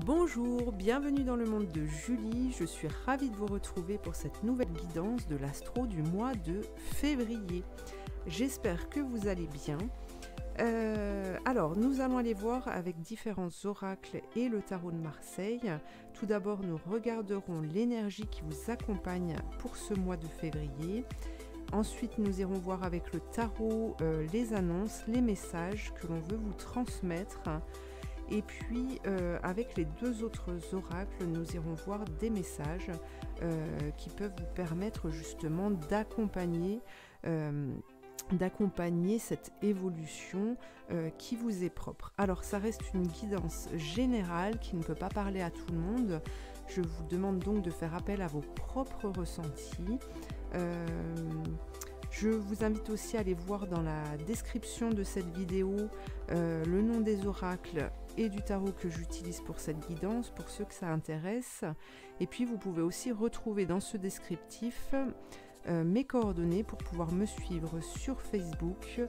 Bonjour, bienvenue dans le monde de Julie, je suis ravie de vous retrouver pour cette nouvelle guidance de l'astro du mois de février. J'espère que vous allez bien. Alors, nous allons aller voir avec différents oracles et le tarot de Marseille. Tout d'abord, nous regarderons l'énergie qui vous accompagne pour ce mois de février. Ensuite, nous irons voir avec le tarot les annonces, les messages que l'on veut vous transmettre. Et puis, avec les deux autres oracles, nous irons voir des messages qui peuvent vous permettre justement d'accompagner cette évolution qui vous est propre. Alors, ça reste une guidance générale qui ne peut pas parler à tout le monde. Je vous demande donc de faire appel à vos propres ressentis. Je vous invite aussi à aller voir dans la description de cette vidéo le nom des oracles et du tarot que j'utilise pour cette guidance, pour ceux que ça intéresse. Et puis vous pouvez aussi retrouver dans ce descriptif mes coordonnées pour pouvoir me suivre sur Facebook,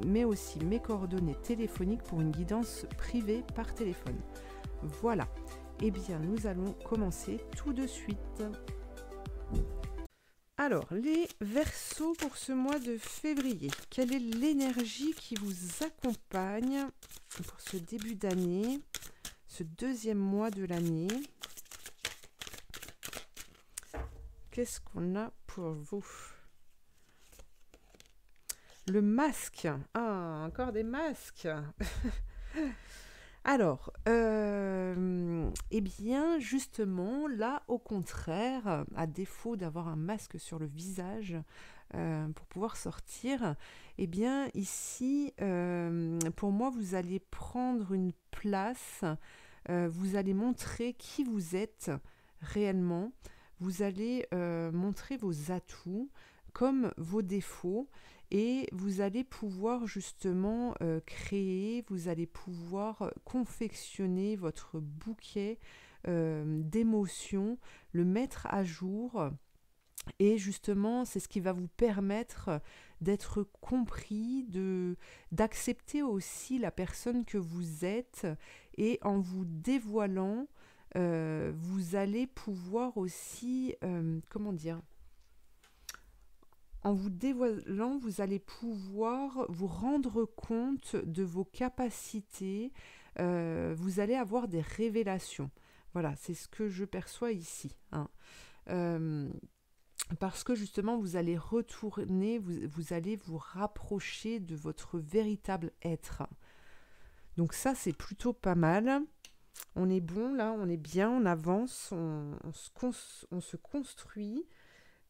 mais aussi mes coordonnées téléphoniques pour une guidance privée par téléphone. Voilà, et bien nous allons commencer tout de suite. Alors, les Verseaux pour ce mois de février, quelle est l'énergie qui vous accompagne pour ce début d'année, ce deuxième mois de l'année? Qu'est-ce qu'on a pour vous? Le masque. Ah, encore des masques. Alors, eh bien, justement, là, au contraire, à défaut d'avoir un masque sur le visage pour pouvoir sortir, eh bien, ici, pour moi, vous allez prendre une place, vous allez montrer qui vous êtes réellement, vous allez montrer vos atouts comme vos défauts, et vous allez pouvoir justement créer, vous allez pouvoir confectionner votre bouquet d'émotions, le mettre à jour. Et justement, c'est ce qui va vous permettre d'être compris, d'accepter aussi la personne que vous êtes. Et en vous dévoilant, vous allez pouvoir aussi, en vous dévoilant, vous allez pouvoir vous rendre compte de vos capacités, vous allez avoir des révélations. Voilà, c'est ce que je perçois ici. Parce que justement, vous allez retourner, vous allez vous rapprocher de votre véritable être. Donc ça, c'est plutôt pas mal. On est bon, là, on est bien, on avance, on se construit.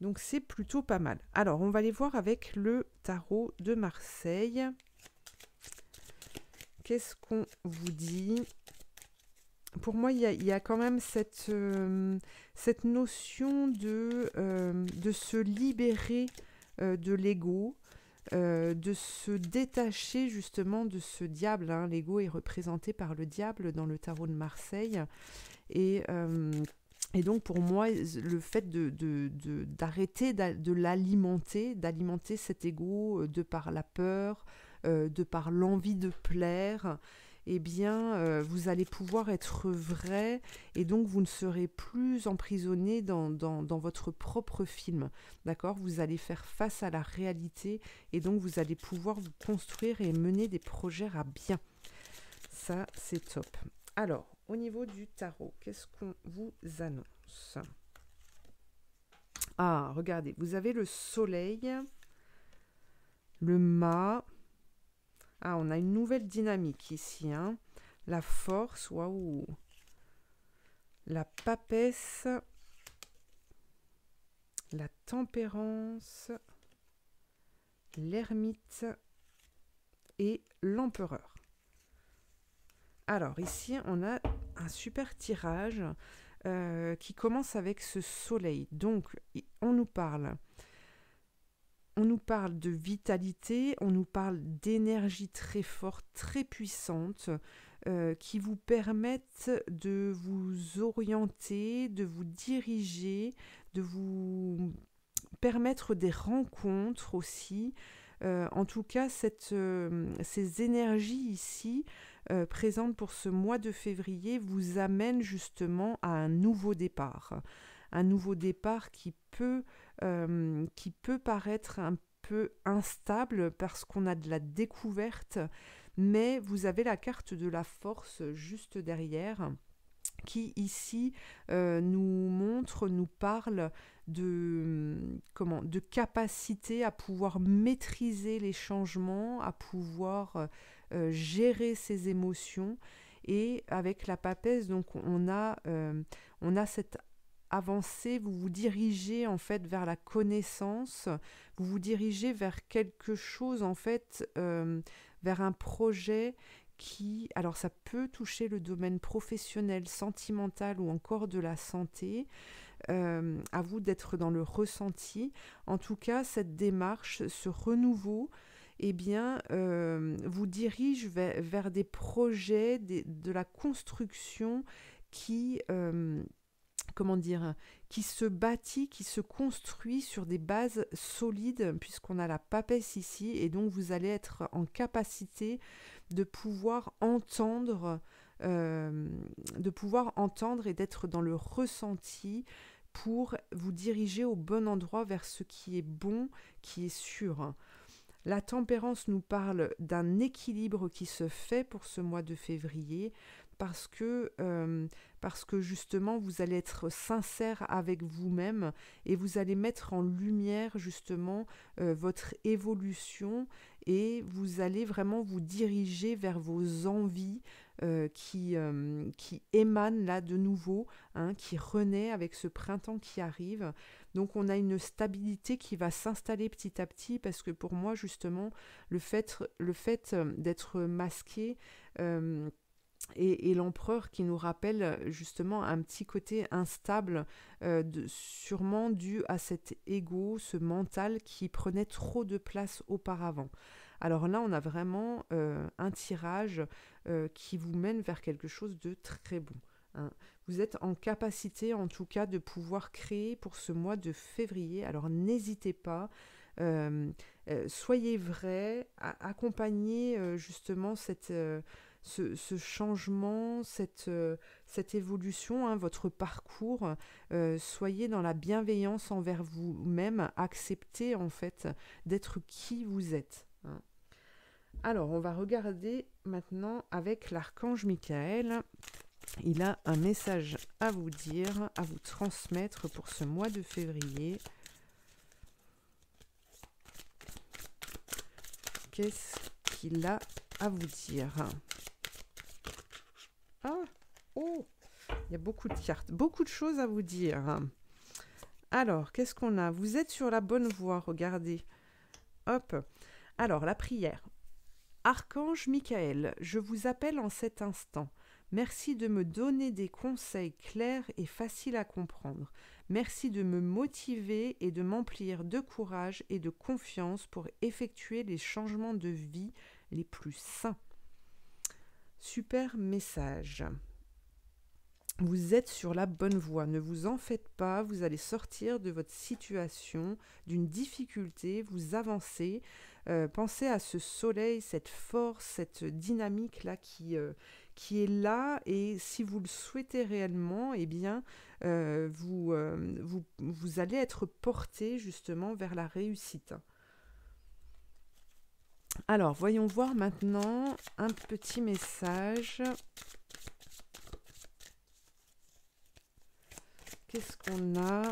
Donc c'est plutôt pas mal. Alors on va aller voir avec le tarot de Marseille. Qu'est-ce qu'on vous dit? Pour moi, il y a quand même cette notion de se libérer de l'ego, de se détacher justement de ce diable. Hein. L'ego est représenté par le diable dans le tarot de Marseille. Et donc pour moi, le fait d'arrêter de l'alimenter, d'alimenter cet ego de par la peur, de par l'envie de plaire, eh bien vous allez pouvoir être vrai et donc vous ne serez plus emprisonné dans votre propre film. D'accord ? Vous allez faire face à la réalité et donc vous allez pouvoir vous construire et mener des projets à bien. Ça, c'est top. Alors, au niveau du tarot, qu'est-ce qu'on vous annonce? Ah, regardez, vous avez le soleil, le mât. Ah, on a une nouvelle dynamique ici. Hein. La force, waouh. La papesse, la tempérance, l'ermite et l'empereur. Alors ici, on a un super tirage qui commence avec ce soleil. Donc, on nous parle de vitalité, on nous parle d'énergie très forte, très puissante, qui vous permettent de vous orienter, de vous diriger, de vous permettre des rencontres aussi. En tout cas, ces énergies ici présente pour ce mois de février vous amène justement à un nouveau départ. Un nouveau départ qui peut paraître un peu instable parce qu'on a de la découverte, mais vous avez la carte de la force juste derrière qui ici nous parle de capacité à pouvoir maîtriser les changements, à pouvoir gérer ses émotions. Et avec la papesse, donc on a cette avancée, vous vous dirigez en fait vers la connaissance, vous vous dirigez vers quelque chose en fait, vers un projet alors ça peut toucher le domaine professionnel, sentimental ou encore de la santé. À vous d'être dans le ressenti. En tout cas, cette démarche, ce renouveau, eh bien, vous dirige vers des projets, de la construction qui, qui se bâtit, qui se construit sur des bases solides, puisqu'on a la papesse ici, et donc vous allez être en capacité de pouvoir entendre et d'être dans le ressenti pour vous diriger au bon endroit vers ce qui est bon, qui est sûr. La tempérance nous parle d'un équilibre qui se fait pour ce mois de février parce que justement vous allez être sincère avec vous-même et vous allez mettre en lumière justement votre évolution et vous allez vraiment vous diriger vers vos envies qui émanent là de nouveau, qui renaît avec ce printemps qui arrive. Donc on a une stabilité qui va s'installer petit à petit parce que pour moi justement le fait d'être masqué et l'empereur qui nous rappelle justement un petit côté instable, sûrement dû à cet ego, ce mental qui prenait trop de place auparavant. Alors là, on a vraiment un tirage qui vous mène vers quelque chose de très bon. Vous êtes en capacité en tout cas de pouvoir créer pour ce mois de février. Alors n'hésitez pas, soyez vrai, accompagnez justement ce changement, cette évolution, votre parcours. Soyez dans la bienveillance envers vous-même, acceptez en fait d'être qui vous êtes. Alors, on va regarder maintenant avec l'archange Michael. Il a un message à vous dire, à vous transmettre pour ce mois de février. Qu'est-ce qu'il a à vous dire? Il y a beaucoup de cartes, beaucoup de choses à vous dire. Alors, qu'est-ce qu'on a? Vous êtes sur la bonne voie, regardez. Hop. Alors, la prière. Archange Michael, je vous appelle en cet instant. Merci de me donner des conseils clairs et faciles à comprendre. Merci de me motiver et de m'emplir de courage et de confiance pour effectuer les changements de vie les plus sains. Super message. Vous êtes sur la bonne voie, ne vous en faites pas, vous allez sortir de votre situation, d'une difficulté, vous avancez. Pensez à ce soleil, cette force, cette dynamique-là qui est là, et si vous le souhaitez réellement, eh bien, vous allez être porté justement vers la réussite. Alors, voyons voir maintenant un petit message. Qu'est-ce qu'on a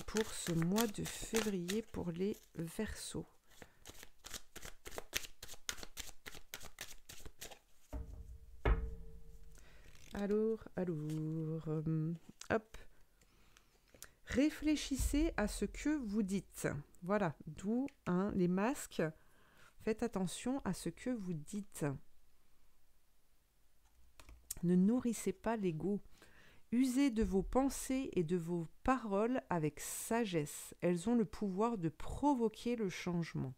pour ce mois de février pour les Verseaux? Alors, hop. Réfléchissez à ce que vous dites. Voilà, d'où les masques. Faites attention à ce que vous dites. Ne nourrissez pas l'ego. Usez de vos pensées et de vos paroles avec sagesse. Elles ont le pouvoir de provoquer le changement.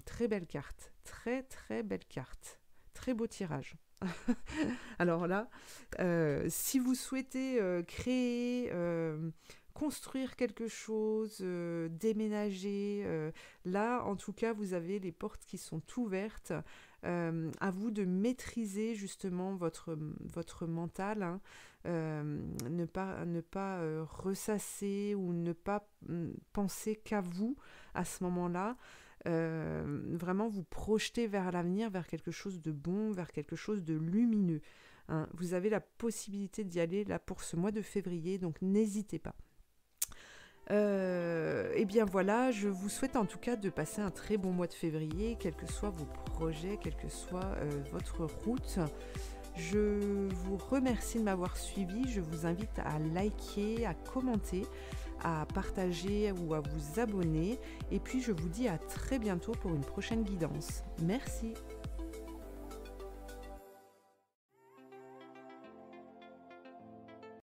Très belle carte. Très très belle carte. Très beau tirage. Alors là, si vous souhaitez créer, construire quelque chose, déménager, là en tout cas vous avez les portes qui sont ouvertes. À vous de maîtriser justement votre mental, hein. Ne pas ressasser ou ne pas penser qu'à vous à ce moment-là. Vraiment vous projeter vers l'avenir, vers quelque chose de bon, vers quelque chose de lumineux, hein. Vous avez la possibilité d'y aller là pour ce mois de février, donc n'hésitez pas. Et bien voilà, je vous souhaite en tout cas de passer un très bon mois de février, quels que soient vos projets, quelle que soit votre route. Je vous remercie de m'avoir suivi, je vous invite à liker, à commenter, à partager ou à vous abonner. Et puis je vous dis à très bientôt pour une prochaine guidance. Merci.